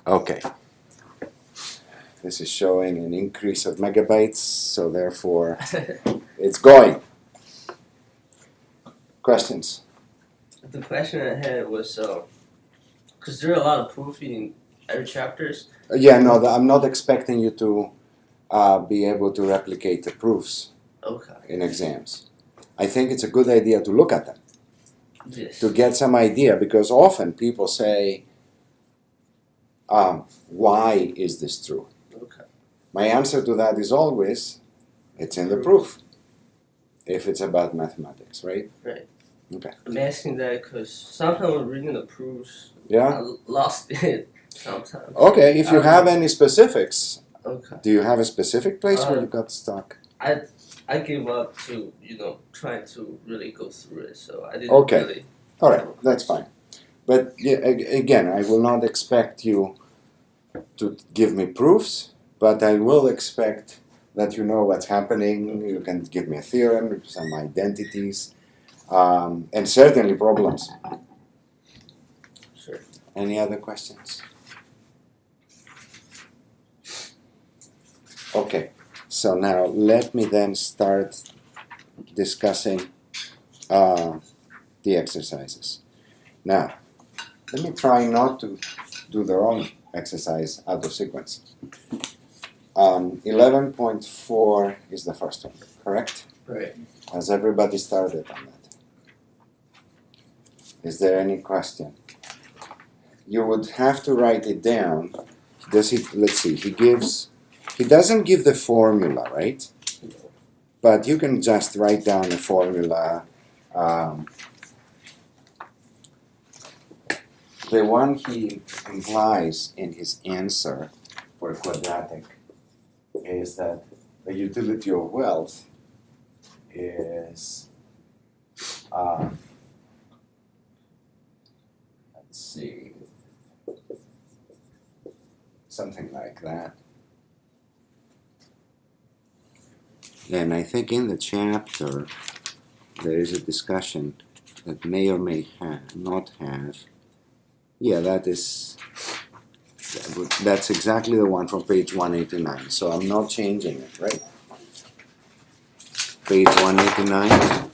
Okay. This is showing an increase of megabytes, so therefore it's going. Questions? The question I had was, because there are a lot of proofing in every chapters. Yeah, no, I'm not expecting you to be able to replicate the proofs Okay. in exams. I think it's a good idea to look at them, Yes. to get some idea, because often people say, why is this true? Okay. My answer to that is always, it's in the proof, if it's about mathematics, right? Right. Okay. I'm asking that because sometimes when reading the proofs, Yeah? I lost it sometimes. Okay, if you have any specifics, Okay. do you have a specific place where you got stuck? I gave up to, trying to really go through it, so I didn't Okay. really. All right, that's fine. But yeah, again, I will not expect you to give me proofs, but I will expect that you know what's happening. You can give me a theorem, some identities, and certainly problems. Sure. Any other questions? Okay, so now let me then start discussing the exercises. Now, let me try not to do the wrong exercise out of sequence. 11.4 is the first one, correct? Right. Has everybody started on that? Is there any question? You would have to write it down. Does he? Let's see. He doesn't give the formula, right? But you can just write down a formula. The one he implies in his answer for a quadratic is that the utility of wealth is, let's see, something like that. And I think in the chapter there is a discussion that may or may not have. Yeah, that's exactly the one from page 189. So I'm not changing it, right? Page 189.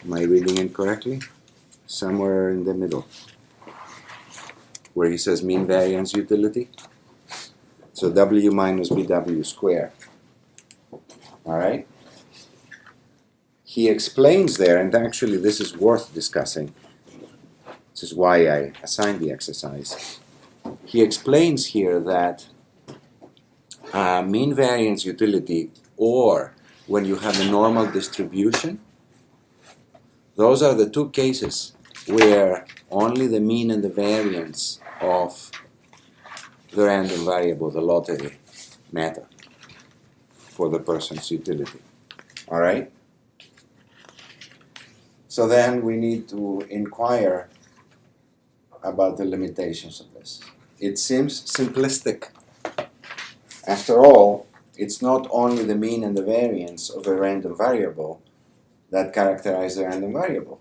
Am I reading it correctly? Somewhere in the middle, where he says mean variance utility. So W minus BW squared. All right? He explains there, and actually this is worth discussing. This is why I assigned the exercise. He explains here that mean variance utility, or when you have a normal distribution, those are the two cases where only the mean and the variance of the random variable, the lottery, matter for the person's utility. All right? So then we need to inquire about the limitations of this. It seems simplistic. After all, it's not only the mean and the variance of a random variable that characterize the random variable.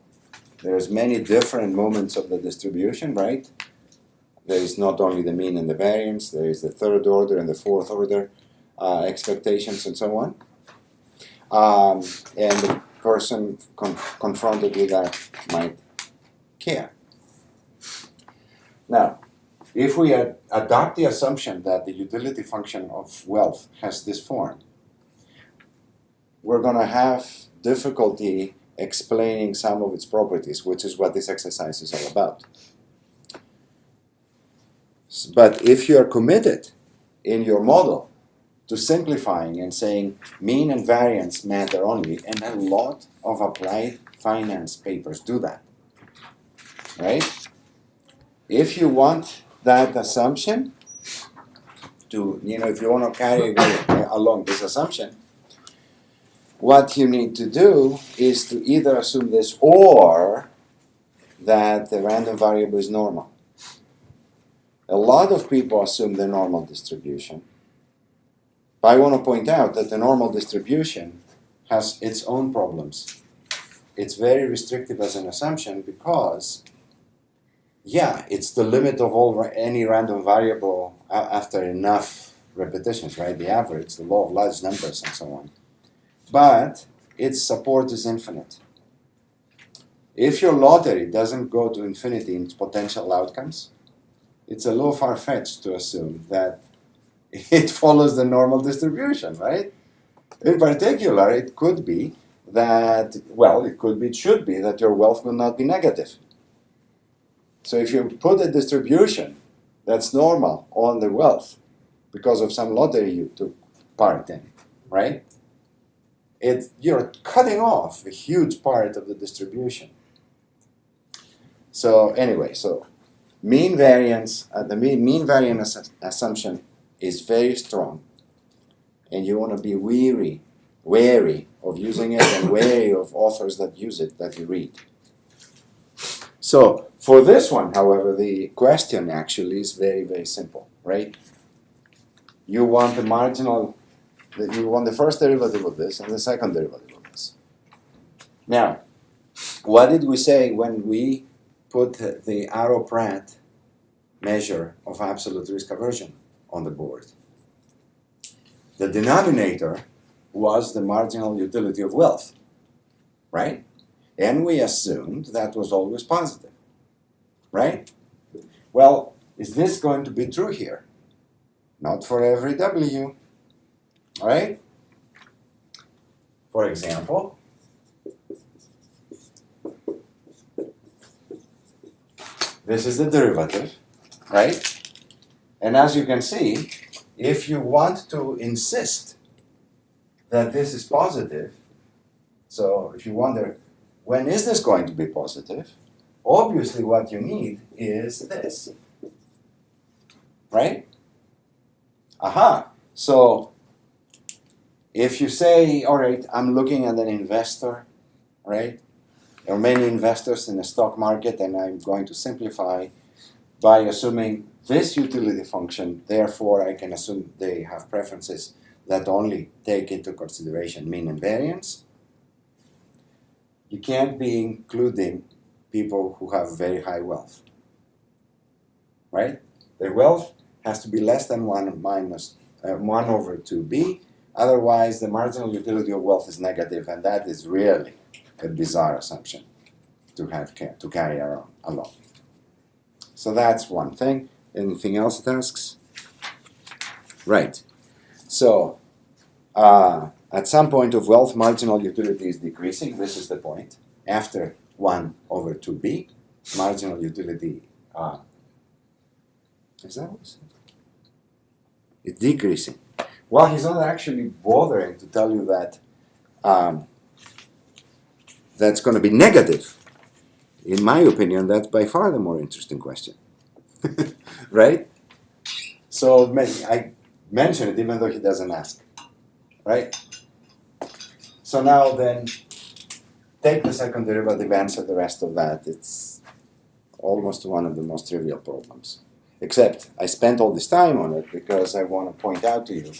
There's many different moments of the distribution, right? There is not only the mean and the variance, there is the third order and the fourth order expectations and so on. And the person confronted with that might care. Now, if we adopt the assumption that the utility function of wealth has this form, we're going to have difficulty explaining some of its properties, which is what this exercise is all about. But if you are committed in your model to simplifying and saying mean and variance matter only, and a lot of applied finance papers do that, right? If you want that assumption to, if you want to carry along this assumption, what you need to do is to either assume this or that the random variable is normal. A lot of people assume the normal distribution. But I want to point out that the normal distribution has its own problems. It's very restrictive as an assumption because Yeah, it's the limit of any random variable after enough repetitions, right? The average, the law of large numbers, and so on. But its support is infinite. If your lottery doesn't go to infinity in its potential outcomes, it's a little far-fetched to assume that it follows the normal distribution, right? In particular, it could be that, well, it should be that your wealth will not be negative. So if you put a distribution that's normal on the wealth because of some lottery you took part in, right? You're cutting off a huge part of the distribution. So anyway, so mean variance, the mean variance assumption is very strong, and you want to be wary of using it and wary of authors that use it that you read. So for this one, however, the question actually is very, very simple, right? You want you want the first derivative of this and the second derivative of this. Now, what did we say when we put the Arrow-Pratt measure of absolute risk aversion on the board? The denominator was the marginal utility of wealth, right? And we assumed that was always positive, right? Well, is this going to be true here? Not for every W, all right? For example, this is the derivative, right? And as you can see, if you want to insist that this is positive, so if you wonder, when is this going to be positive? Obviously what you need is this, right? Aha, so if you say, all right, I'm looking at an investor, right? There are many investors in the stock market, and I'm going to simplify by assuming this utility function, therefore I can assume they have preferences that only take into consideration mean and variance. You can't be including people who have very high wealth, right? Their wealth has to be less than 1 over 2b, otherwise the marginal utility of wealth is negative, and that is really a bizarre assumption to carry along. So that's one thing. Anything else it asks? Right. So at some point of wealth, marginal utility is decreasing. This is the point. After 1 over 2b, marginal utility is that what it says? It's decreasing. Well, he's not actually bothering to tell you that that's going to be negative. In my opinion, that's by far the more interesting question. Right? So I mention it even though he doesn't ask. Right? So now then, take the second derivative, answer the rest of that. It's almost one of the most trivial problems. Except I spent all this time on it because I want to point out to you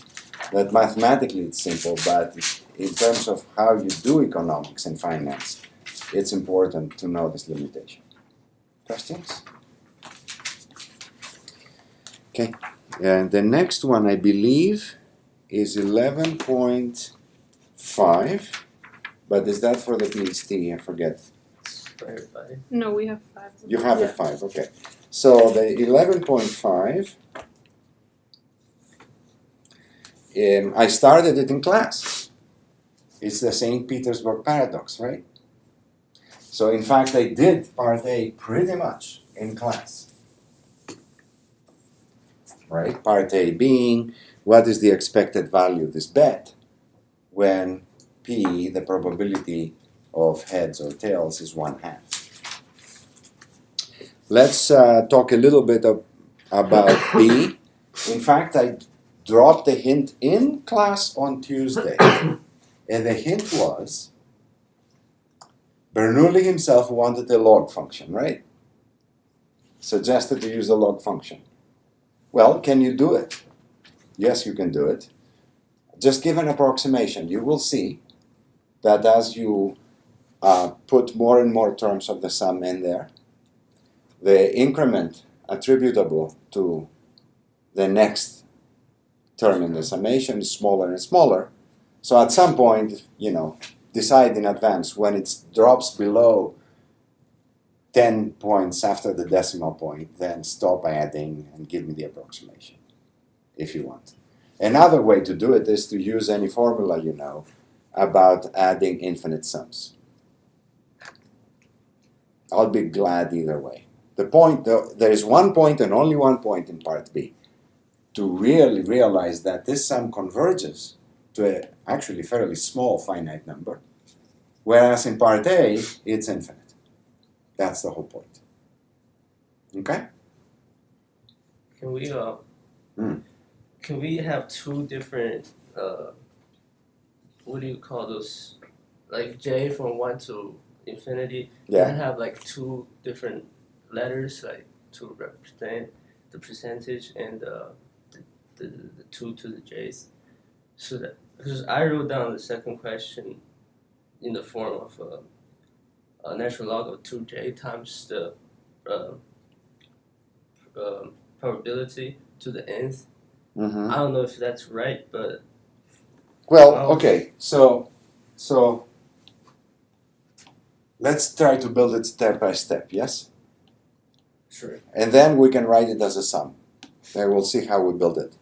that mathematically it's simple, but in terms of how you do economics and finance, it's important to know this limitation. Questions? Okay. And the next one, I believe, is 11.5. But is that for the PhD? I forget. For everybody. No, we have 5. You have the 5, okay. So the 11.5, I started it in class. It's the St. Petersburg paradox, right? So in fact, I did part A pretty much in class. Right? Part A being, what is the expected value of this bet when P, the probability of heads or tails, is 1/2. Let's talk a little bit about B. In fact, I dropped a hint in class on Tuesday, and the hint was Bernoulli himself wanted a log function, right? Suggested to use a log function. Well, can you do it? Yes, you can do it. Just give an approximation. You will see that as you put more and more terms of the sum in there, the increment attributable to the next term in the summation is smaller and smaller. So at some point, decide in advance when it drops below 10 points after the decimal point, then stop adding and give me the approximation, if you want. Another way to do it is to use any formula you know about adding infinite sums. I'll be glad either way. There is one point and only one point in part B to really realize that this sum converges to an actually fairly small finite number, whereas in part A, it's infinite. That's the whole point. Okay? Can we have two different what do you call those, like j from 1 to infinity? Yeah. Can I have like two different letters, like to represent the percentage and the 2 to the j's? So that, because I wrote down the second question in the form of a natural log of 2j times the probability to the nth. Mm-hmm. I don't know if that's right, but Well, okay, so let's try to build it step by step, yes? sure. And then we can write it as a sum. And we'll see how we build it.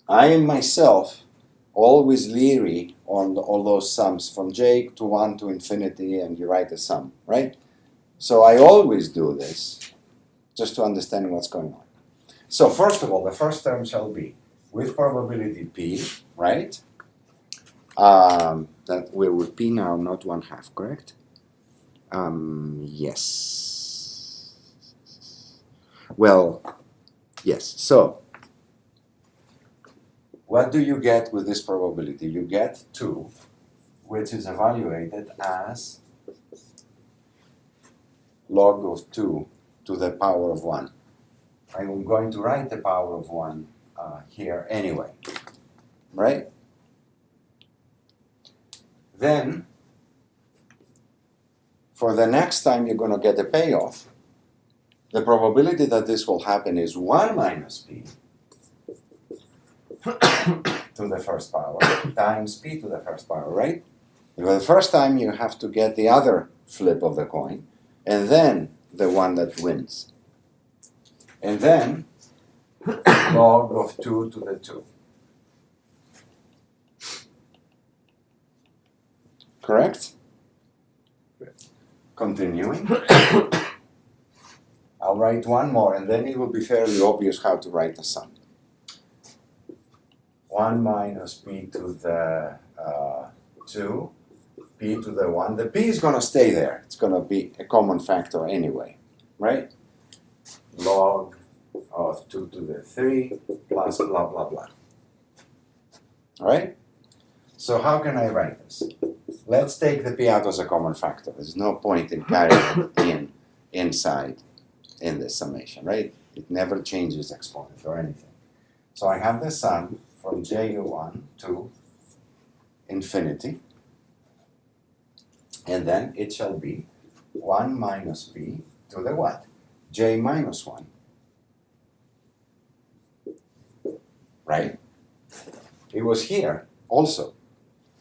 I am myself always leery on all those sums from j to 1 to infinity, and you write a sum, right? So I always do this just to understand what's going on. So first of all, the first term shall be with probability p, right? That we're with p now, not 1/2, correct? Yes. Well, yes. So, what do you get with this probability? You get 2, which is evaluated as log of 2 to the power of 1. I'm going to write the power of 1 here anyway, right? Then, for the next time you're going to get a payoff, the probability that this will happen is 1 minus p to the first power times p to the first power, right? For the first time you have to get the other flip of the coin, and then the one that wins. And then log of 2 to the 2. Correct? Continuing. I'll write one more, and then it will be fairly obvious how to write the sum. 1 minus p to the 2, p to the 1. The p is going to stay there. It's going to be a common factor anyway, right? Log of 2 to the 3 plus blah, blah, blah. All right? So how can I write this? Let's take the p out as a common factor. There's no point in carrying it inside in this summation, right? It never changes exponent or anything. So I have the sum from j1 to infinity, and then it shall be 1 minus p to the what? J minus 1. Right? It was here also,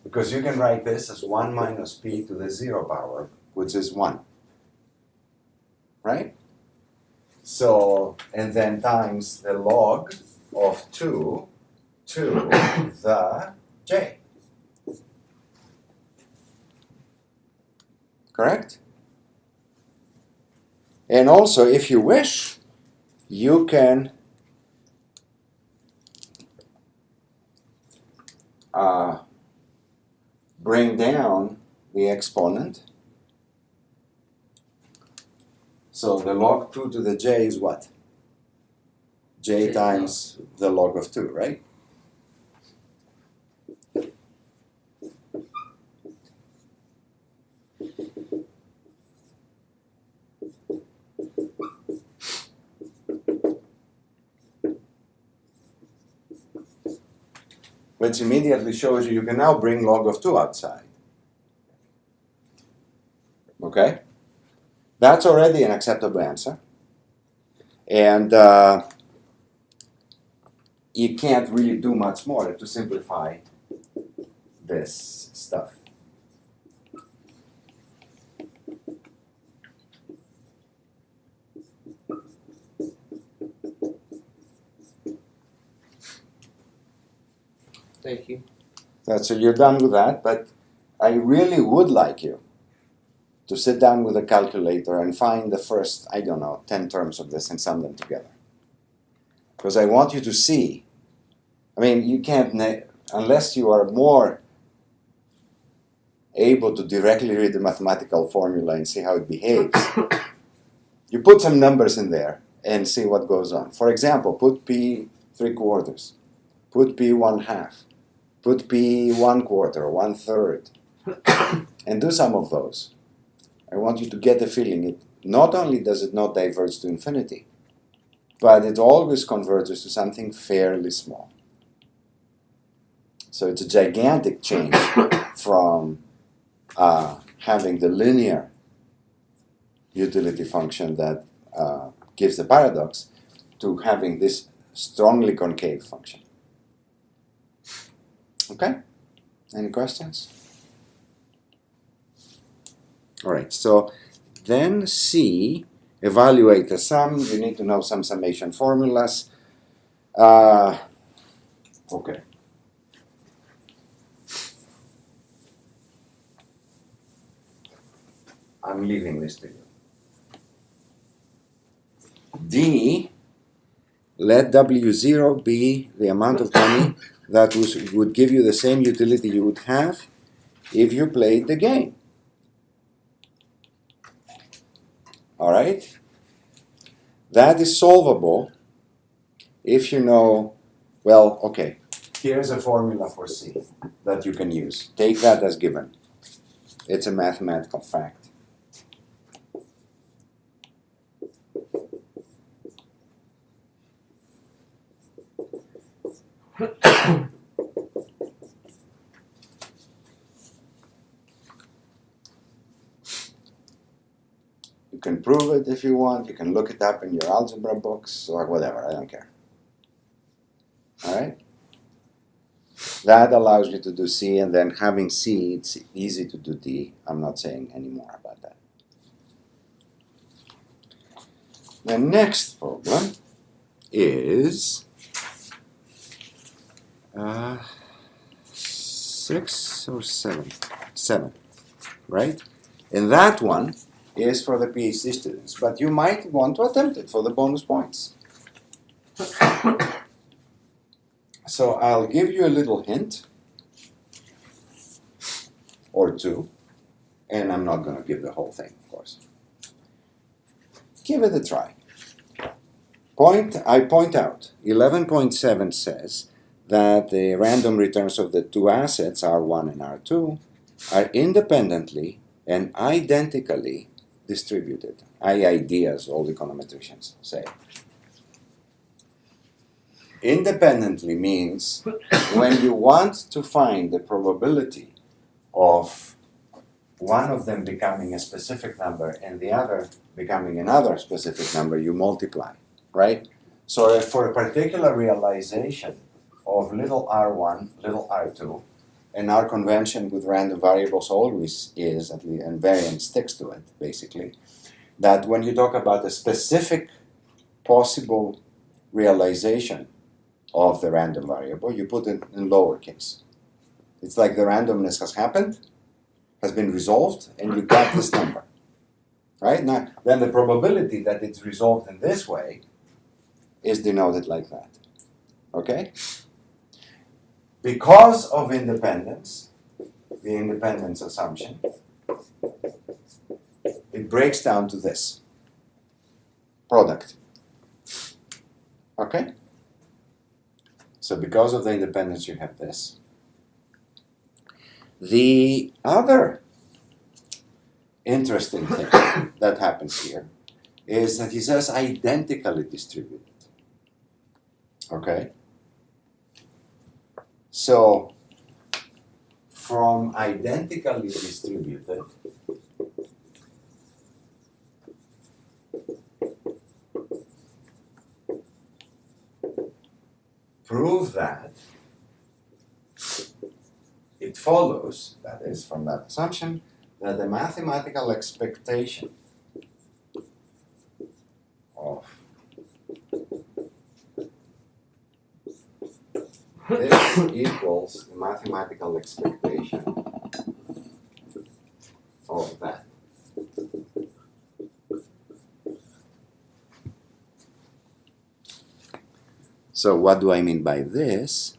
because you can write this as 1 minus p to the 0 power, which is 1. Right? So, and then times the log of 2 to the j. Correct? And also, if you wish, you can bring down the exponent. So the log 2 to the j is what? J times the log of 2, right? Which immediately shows you can now bring log of 2 outside. Okay? That's already an acceptable answer. And you can't really do much more to simplify this stuff. Thank you. So you're done with that, but I really would like you to sit down with a calculator and find the first, I don't know, 10 terms of this and sum them together. Because I want you to see. I mean, you can't, unless you are more able to directly read the mathematical formula and see how it behaves, you put some numbers in there and see what goes on. For example, put p 3/4, put p 1/2, put p 1/4, 1/3, and do some of those. I want you to get the feeling it not only does it not diverge to infinity, but it always converges to something fairly small. So it's a gigantic change from having the linear utility function that gives the paradox to having this strongly concave function. Okay? Any questions? All right, so then C, evaluate the sum. You need to know some summation formulas. Okay. I'm leaving this to you. D, let W0 be the amount of money that would give you the same utility you would have if you played the game. All right? That is solvable if you know, well, okay, here's a formula for C that you can use. Take that as given. It's a mathematical fact. You can prove it if you want. You can look it up in your algebra books or whatever. I don't care. All right? That allows you to do C, and then having C, it's easy to do D. I'm not saying any more about that. The next problem is 6 or 7? 7, right? And that one is for the PhD students, but you might want to attempt it for the bonus points. So I'll give you a little hint or two, and I'm not going to give the whole thing, of course. Give it a try. I point out 11.7 says that the random returns of the two assets, R1 and R2, are independently and identically distributed. IID, as all econometricians say. Independently means when you want to find the probability of one of them becoming a specific number and the other becoming another specific number, you multiply, right? So for a particular realization of little r1, little r2, and our convention with random variables always is, at least, and variance sticks to it, basically, that when you talk about a specific possible realization of the random variable, you put it in lowercase. It's like the randomness has happened, has been resolved, and you got this number. Right? Now, then the probability that it's resolved in this way is denoted like that. Okay? Because of independence, the independence assumption, it breaks down to this product. Okay? So because of the independence, you have this. The other interesting thing that happens here is that he says identically distributed. Okay? So from identically distributed, prove that, it follows, that is, from that assumption, that the mathematical expectation of this equals the mathematical expectation of that. So what do I mean by this?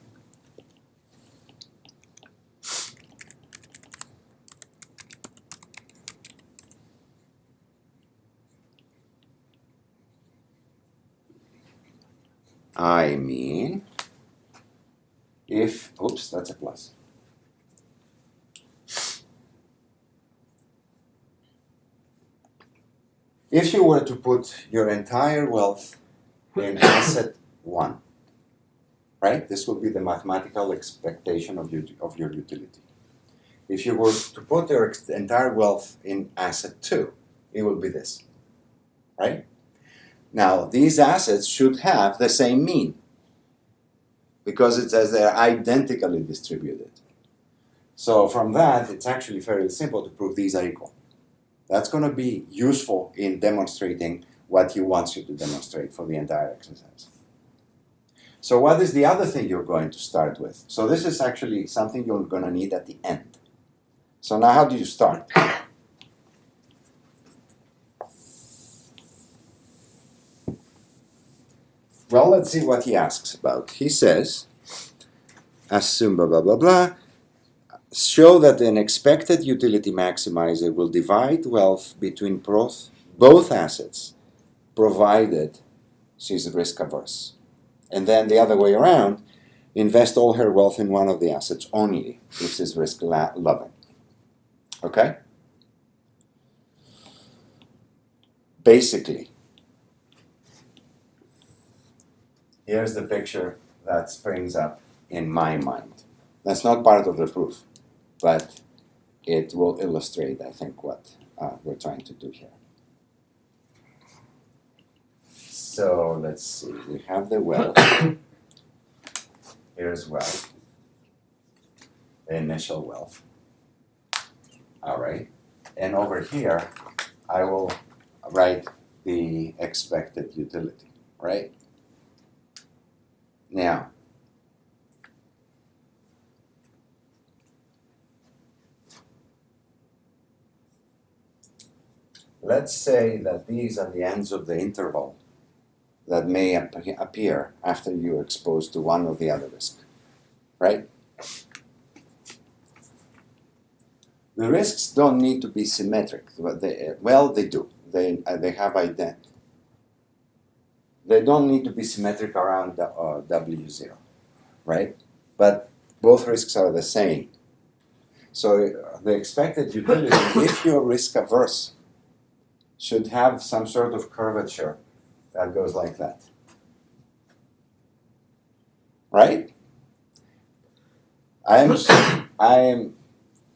I mean, if, oops, that's a plus. If you were to put your entire wealth in asset 1, right? This will be the mathematical expectation of your utility. If you were to put your entire wealth in asset 2, it will be this, right? Now, these assets should have the same mean because it says they're identically distributed. So from that, it's actually fairly simple to prove these are equal. That's going to be useful in demonstrating what he wants you to demonstrate for the entire exercise. So what is the other thing you're going to start with? So this is actually something you're going to need at the end. So now how do you start? Well, let's see what he asks about. He says, assume blah, blah, blah, blah. Show that an expected utility maximizer will divide wealth between both assets, provided she's risk averse. And then the other way around, invest all her wealth in one of the assets only if she's risk loving. Okay? Basically, here's the picture that springs up in my mind. That's not part of the proof, but it will illustrate, I think, what we're trying to do here. So let's see, we have the wealth. Here's wealth, the initial wealth. All right, and over here, I will write the expected utility, right? Now, let's say that these are the ends of the interval that may appear after you're exposed to one or the other risk, right? The risks don't need to be symmetric. Well, they do. They have identity. They don't need to be symmetric around W0, right? But both risks are the same. So the expected utility, if you're risk averse, should have some sort of curvature that goes like that. Right? I'm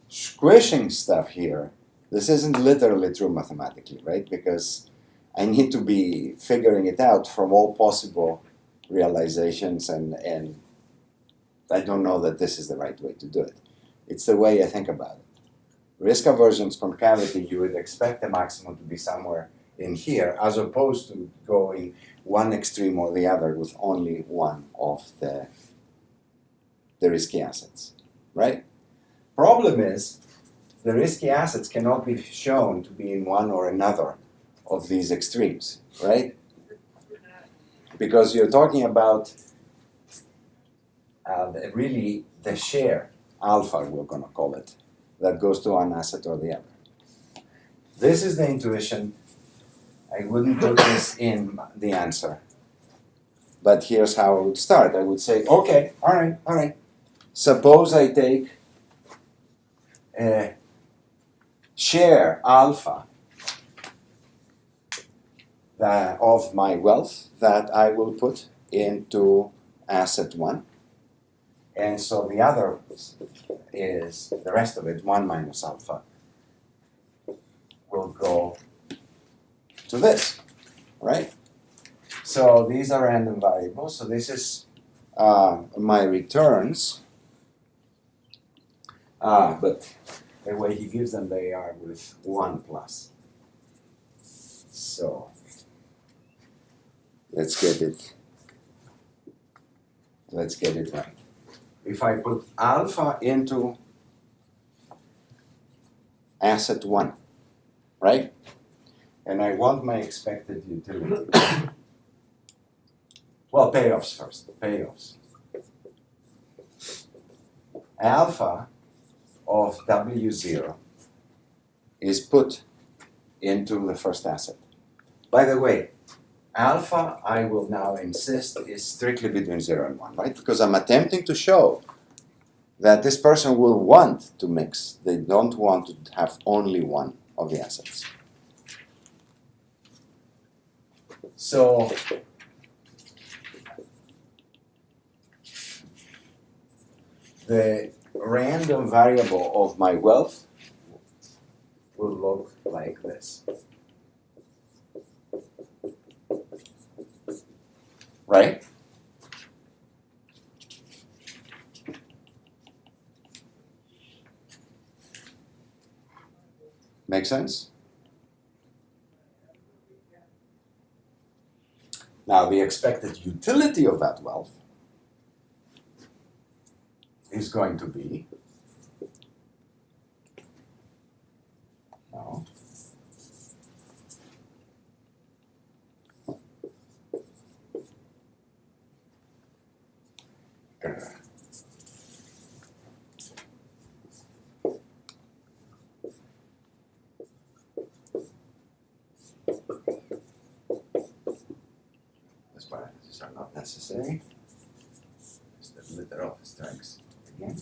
squishing stuff here. This isn't literally true mathematically, right? Because I need to be figuring it out from all possible realizations, and I don't know that this is the right way to do it. It's the way I think about it. Risk aversion's concavity, you would expect the maximum to be somewhere in here, as opposed to going one extreme or the other with only one of the risky assets, right? Problem is, the risky assets cannot be shown to be in one or another of these extremes, right? Because you're talking about really the share, alpha we're going to call it, that goes to one asset or the other. This is the intuition. I wouldn't put this in the answer. But here's how I would start. I would say, okay, all right. Suppose I take share alpha of my wealth that I will put into asset 1. And so the other is, the rest of it, 1 minus alpha, will go to this, right? So these are random variables. So this is my returns, but the way he gives them, they are with 1 plus. So let's get it right. If I put alpha into asset 1, right? And I want my expected utility. Well, payoffs first, payoffs. Alpha of W0 is put into the first asset. By the way, alpha, I will now insist, is strictly between 0 and 1, right? Because I'm attempting to show that this person will want to mix. They don't want to have only one of the assets. So the random variable of my wealth will look like this. Right? Make sense? Now, the expected utility of that wealth is going to be, no, these parentheses are not necessary. Just a literal strikes again.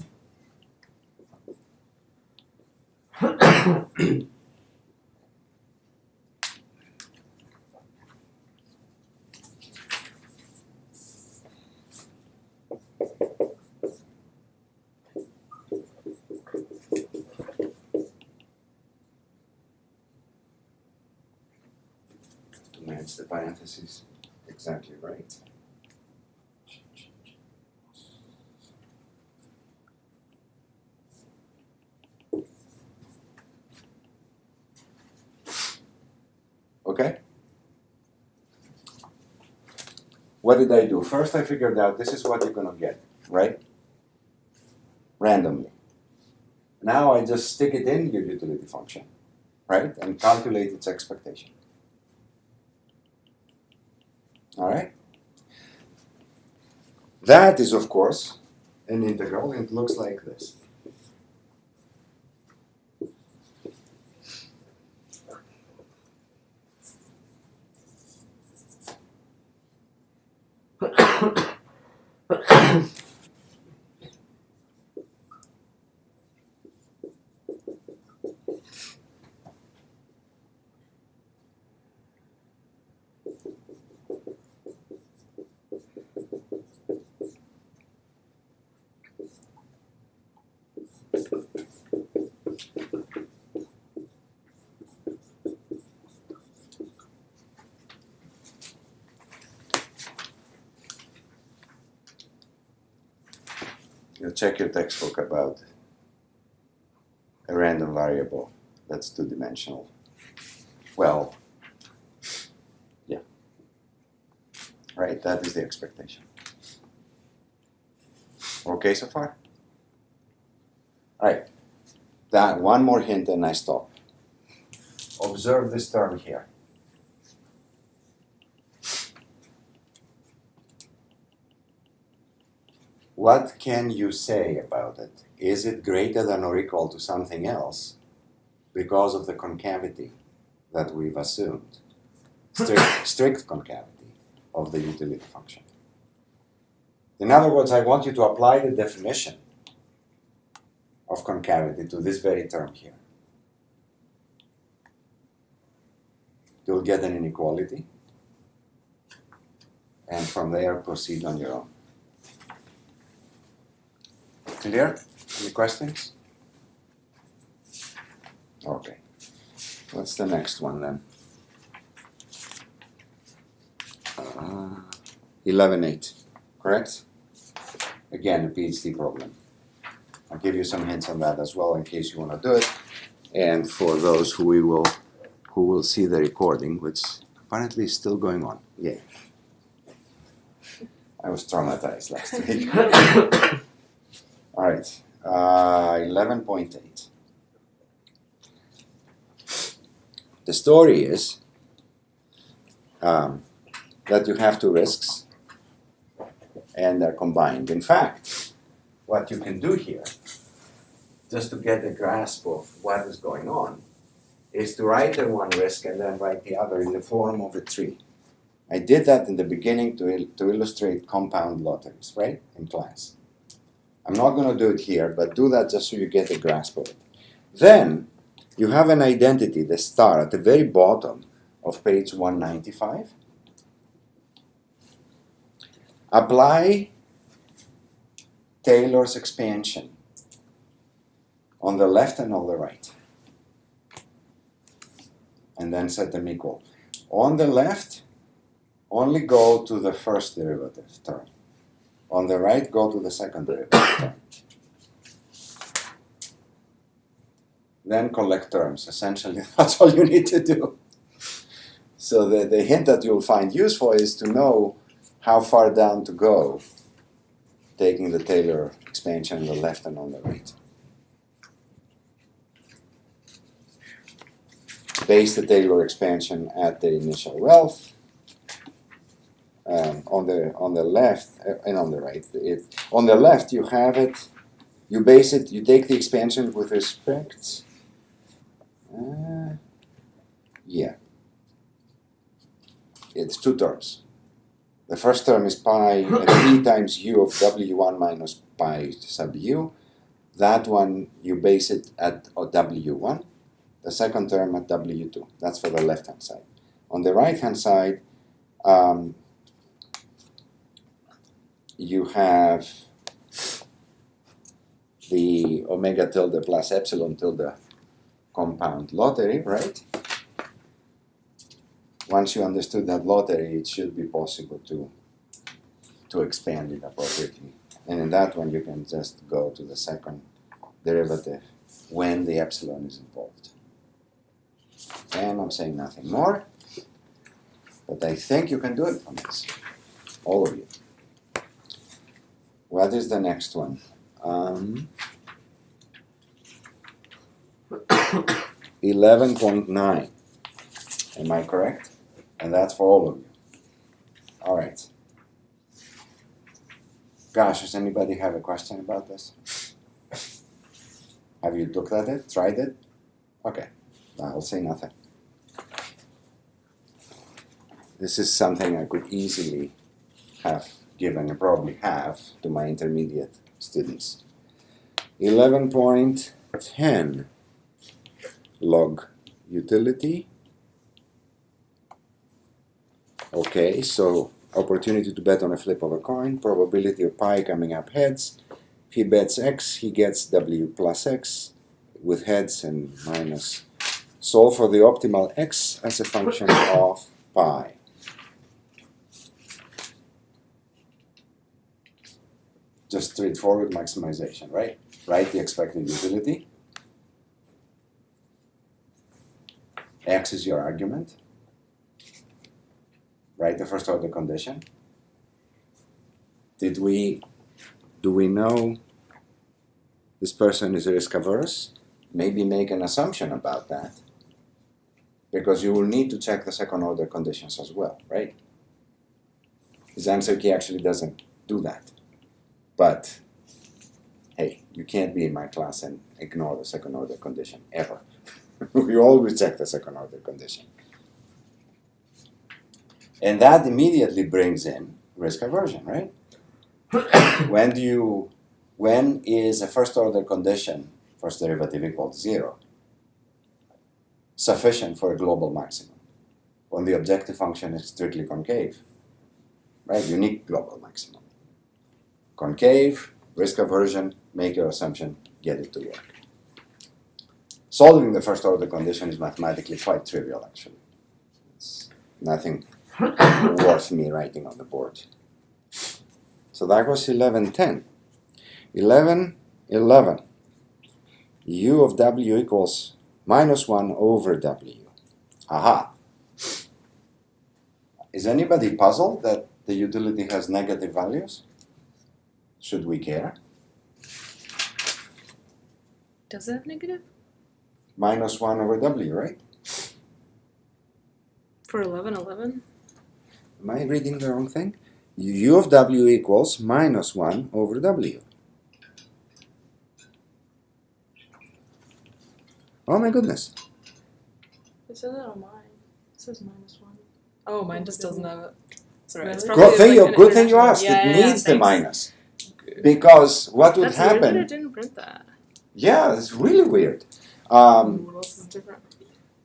To match the parentheses exactly right. Okay? What did I do? First, I figured out this is what you're going to get, right? Randomly. Now I just stick it in your utility function, right? And calculate its expectation. All right? That is, of course, an integral, and it looks like this. You check your textbook about a random variable that's two-dimensional. Well, yeah, right, that is the expectation. Okay so far? All right, that one more hint and I stop. Observe this term here. What can you say about it? Is it greater than or equal to something else because of the concavity that we've assumed? Strict concavity of the utility function. In other words, I want you to apply the definition of concavity to this very term here. You'll get an inequality, and from there proceed on your own. Clear? Any questions? Okay. What's the next one then? 11.8, correct? Again, a PhD problem. I'll give you some hints on that as well in case you want to do it. And for those who will see the recording, which apparently is still going on. Yay. I was traumatized last week. All right, 11.8. The story is that you have two risks and they're combined. In fact, what you can do here, just to get a grasp of what is going on, is to write the one risk and then write the other in the form of a tree. I did that in the beginning to illustrate compound lotteries, right, in class. I'm not going to do it here, but do that just so you get a grasp of it. Then you have an identity, the star, at the very bottom of page 195. Apply Taylor's expansion on the left and on the right. And then set them equal. On the left, only go to the first derivative term. On the right, go to the second derivative term. Then collect terms. Essentially, that's all you need to do. So the hint that you'll find useful is to know how far down to go, taking the Taylor expansion on the left and on the right. Base the Taylor expansion at the initial wealth. On the left and on the right. On the left, you have it. You base it. You take the expansion with respect. Yeah. It's two terms. The first term is pi p times u of w1 minus pi sub u. That one, you base it at w1. The second term at w2. That's for the left-hand side. On the right-hand side, you have the omega tilde plus epsilon tilde compound lottery, right? Once you understood that lottery, it should be possible to expand it appropriately. And in that one, you can just go to the second derivative when the epsilon is involved. And I'm saying nothing more, but I think you can do it from this, all of you. What is the next one? 11.9. Am I correct? And that's for all of you. All right. Gosh, does anybody have a question about this? Have you looked at it, tried it? Okay, I'll say nothing. This is something I could easily have given and probably have to my intermediate students. 11.10, log utility. Okay, so opportunity to bet on a flip of a coin, probability of pi coming up heads. If he bets x, he gets w plus x with heads and minus. Solve for the optimal x as a function of pi. Just straightforward maximization, right? Write the expected utility. X is your argument. Write the first order condition. Do we know this person is risk averse? Maybe make an assumption about that, because you will need to check the second order conditions as well, right? His answer key actually doesn't do that. But hey, you can't be in my class and ignore the second order condition, ever. You always check the second order condition. And that immediately brings in risk aversion, right? When is a first order condition, first derivative equal to 0, sufficient for a global maximum? When the objective function is strictly concave, right? Unique global maximum. Concave, risk aversion, make your assumption, get it to work. Solving the first order condition is mathematically quite trivial, actually. It's nothing worth me writing on the board. So that was 11.10. 11, 11. U of W equals minus 1 over W. Aha. Is anybody puzzled that the utility has negative values? Should we care? Does it have negative? Minus 1 over W, right? For 11? Am I reading the wrong thing? U of W equals minus 1 over W. Oh my goodness. It says it on mine. It says minus 1. Oh, mine just doesn't have it. It's alright. It's Really? probably Good thing you asked. Yeah, it yeah, needs the thanks. minus. Because what would That's weird that happen... it didn't print that. Yeah, it's really weird. What else is different?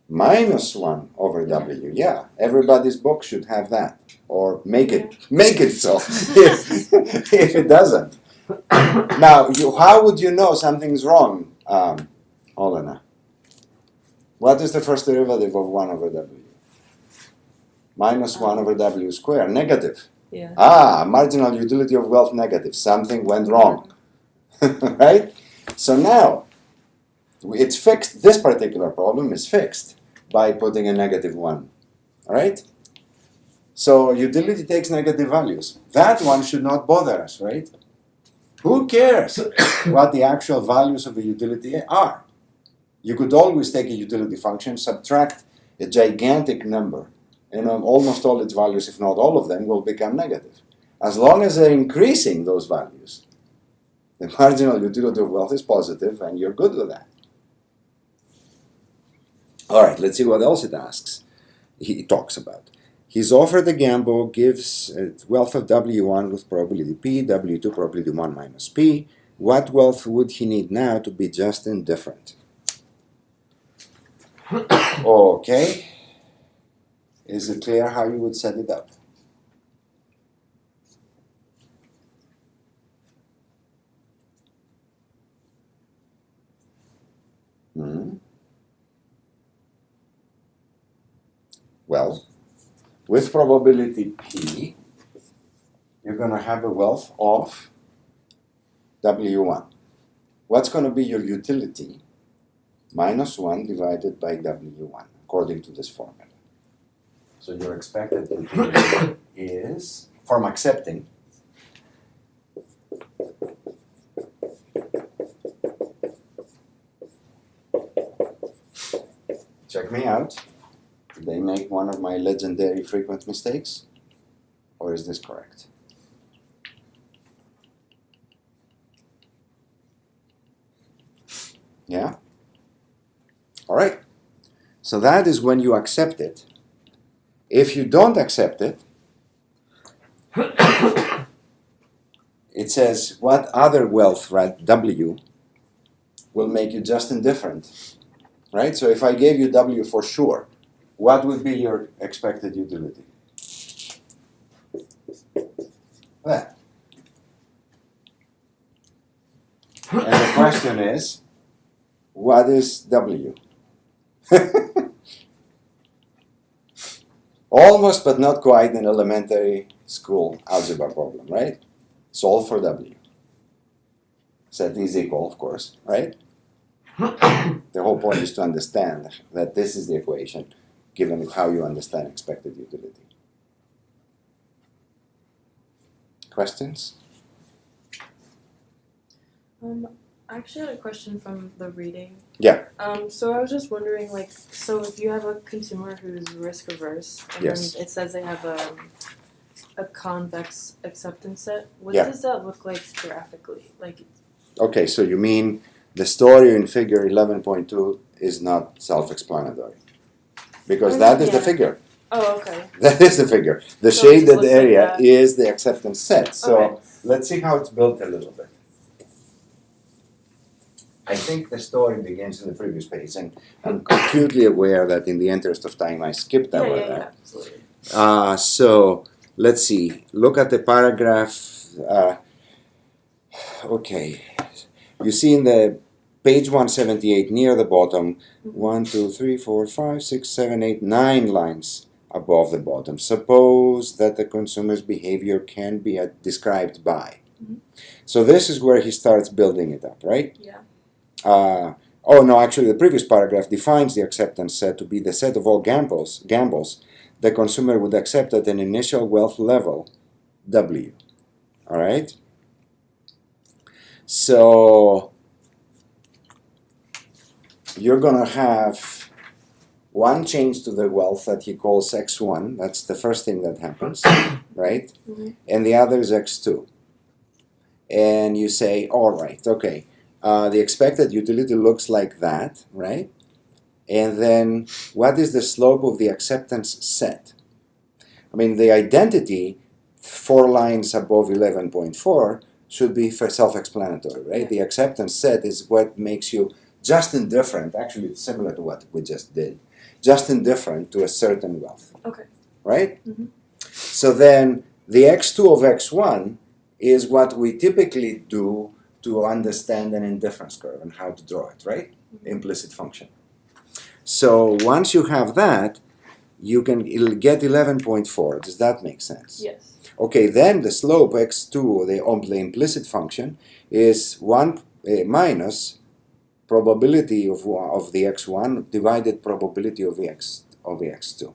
Minus 1 over W. Yeah, everybody's book should have that. Or make it so if it doesn't. Now, how would you know something's wrong, Olena? What is the first derivative of 1 over W? Minus 1 over W squared, negative. Yeah. Ah, marginal utility of wealth negative. Something went wrong. Right? So now, it's fixed. This particular problem is fixed by putting a negative 1. Alright? So utility takes negative values. That one should not bother us, right? Who cares what the actual values of a utility are? You could always take a utility function, subtract a gigantic number, and almost all its values, if not all of them, will become negative. As long as they're increasing those values, the marginal utility of wealth is positive, and you're good with that. All right, let's see what else it asks. He talks about. He's offered a gamble, gives wealth of W1 with probability P, W2 probability 1 minus P. What wealth would he need now to be just indifferent? Okay. Is it clear how you would set it up? Well, with probability P, you're going to have a wealth of W1. What's going to be your utility? Minus 1 divided by W1, according to this formula. So your expected utility is, from accepting, check me out. Did they make one of my legendary frequent mistakes? Or is this correct? Yeah? All right. So that is when you accept it. If you don't accept it, it says what other wealth, right, W, will make you just indifferent. Right? So if I gave you W for sure, what would be your expected utility? That. And the question is, what is W? Almost, but not quite an elementary school algebra problem, right? Solve for W. Set is equal, of course, right? The whole point is to understand that this is the equation, given how you understand expected utility. Questions? I actually had a question from the reading. Yeah. So I was just wondering, so if you have a consumer who's risk averse, and Yes. then it says they have a convex acceptance set, what Yeah. does that look like graphically? Okay, so you mean the story in figure 11.2 is not self-explanatory. Because that is the figure. Oh, okay. That is the figure. The So it just shaded looks like area that. is the acceptance set. So Okay. let's see how it's built a little bit. I think the story begins in the previous page, and I'm acutely aware that in the interest of time I skipped over that. Yeah, absolutely. So let's see. Look at the paragraph. Okay. You see in the page 178 near the bottom, 1, 2, 3, 4, 5, 6, 7, 8, 9 lines above the bottom. Suppose that the consumer's behavior can be described by. Mhm. So this is where he starts building it up, right? Yeah. Oh no, actually the previous paragraph defines the acceptance set to be the set of all gambles the consumer would accept at an initial wealth level, W. All right? So you're going to have one change to the wealth that he calls X1. That's the first thing that happens, right? Mhm. And the other is X2. And you say, all right, okay, the expected utility looks like that, right? And then what is the slope of the acceptance set? I mean, the identity 4 lines above 11.4 should be for self-explanatory, right? Yeah. The acceptance set is what makes you just indifferent. Actually, it's similar to what we just did. Just indifferent to a certain wealth. Okay. Right? Mhm. So then the x2 of x1 is what we typically do to understand an indifference curve and how to draw it, right? Implicit function. So once you have that, it'll get 11.4. Does that make sense? Yes. Okay, then the slope x2, the implicit function, is 1 minus probability of the x1 divided probability of the x2,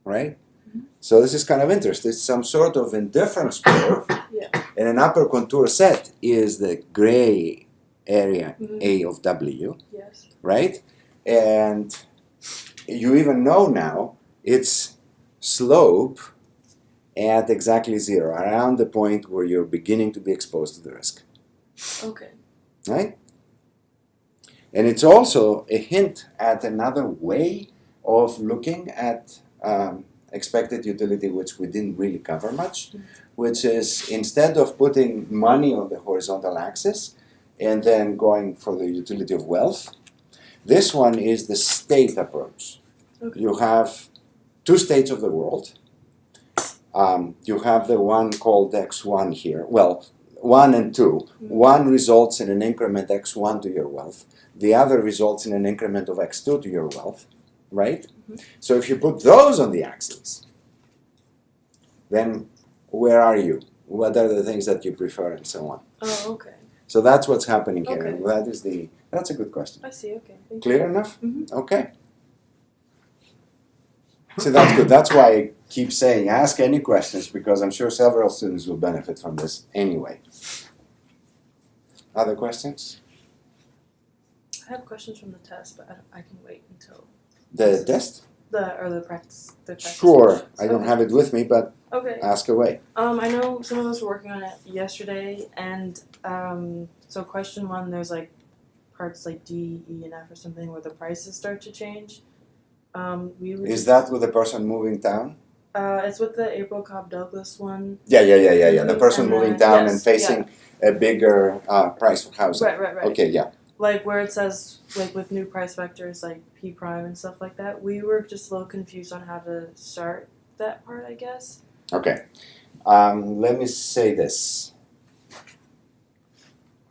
right? Mhm. So this is kind of interesting. It's some sort of indifference curve, Yeah. and an upper contour set is the gray area Mhm. A of W, Yes. right? And you even know now its slope at exactly 0, around the point where you're beginning to be exposed to the risk, Okay. right? And it's also a hint at another way of looking at expected utility, which we didn't really cover much, which is instead of putting money on the horizontal axis and then going for the utility of wealth, this one is the state approach. Okay. You have 2 states of the world. You have the one called x1 here. Well, 1 and 2. One results in an increment x1 to your wealth. The other results in an increment of x2 to your wealth, right? Mhm. So if you put those on the axis, then where are you? What are the things that you prefer and so on? Oh, okay. So that's what's happening here. Okay. And that's a good question. I see. Okay. Thank Clear enough? Mhm. Okay. So that's good. That's why I keep saying ask any questions, because I'm sure several students will benefit from this anyway. Other questions? I have questions from the test, but I can wait until The test? the practice. The practice Sure. questions. I don't Okay. have it with me, but Okay. ask away. I know some of us were working on it yesterday, and so question 1, there's like parts like D, E, and F or something where the prices start to change. We would Is just, that with the person moving down? it's with the April Cobb Douglas one. Yeah. The Mhm. person And moving then- down yes, and facing a bigger price of housing. Right. Okay, yeah. Like where it says like with new price vectors like P prime and stuff like that. We were just a little confused on how to start that part, I guess. Okay. Let me say this.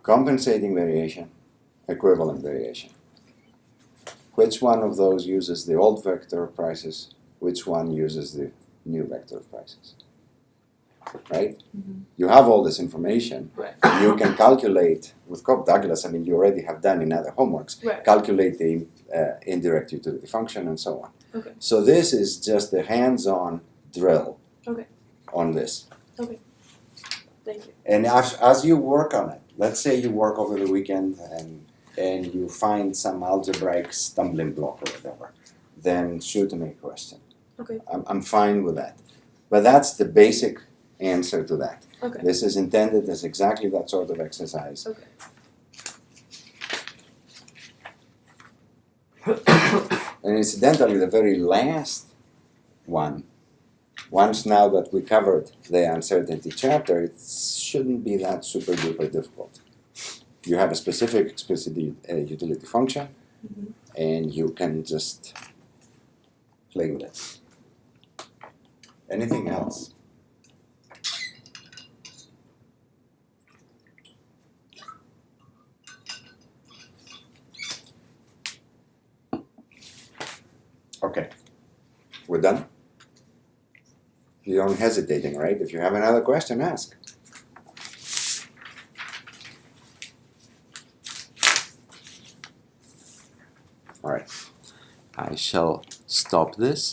Compensating variation, equivalent variation. Which one of those uses the old vector of prices? Which one uses the new vector of prices? Right? Mhm. You have all this information. Right. You can calculate with Cobb-Douglas. I mean, you already have done in other homeworks. Right. Calculate the indirect utility function and so on. Okay. So this is just a hands-on drill. Okay. On this. Thank you. And as you work on it, let's say you work over the weekend and you find some algebraic stumbling block or whatever, then shoot me a question. Okay. I'm fine with that. But that's the basic answer to that. Okay. This is intended as exactly that sort of exercise. Okay. And incidentally, the very last one, once now that we covered the uncertainty chapter, it shouldn't be that super duper difficult. You have a specific explicit utility function, Mhm. and you can just play with it. Anything else? Okay, we're done. You aren't hesitating, right? If you have another question, ask. Alright. I shall stop this.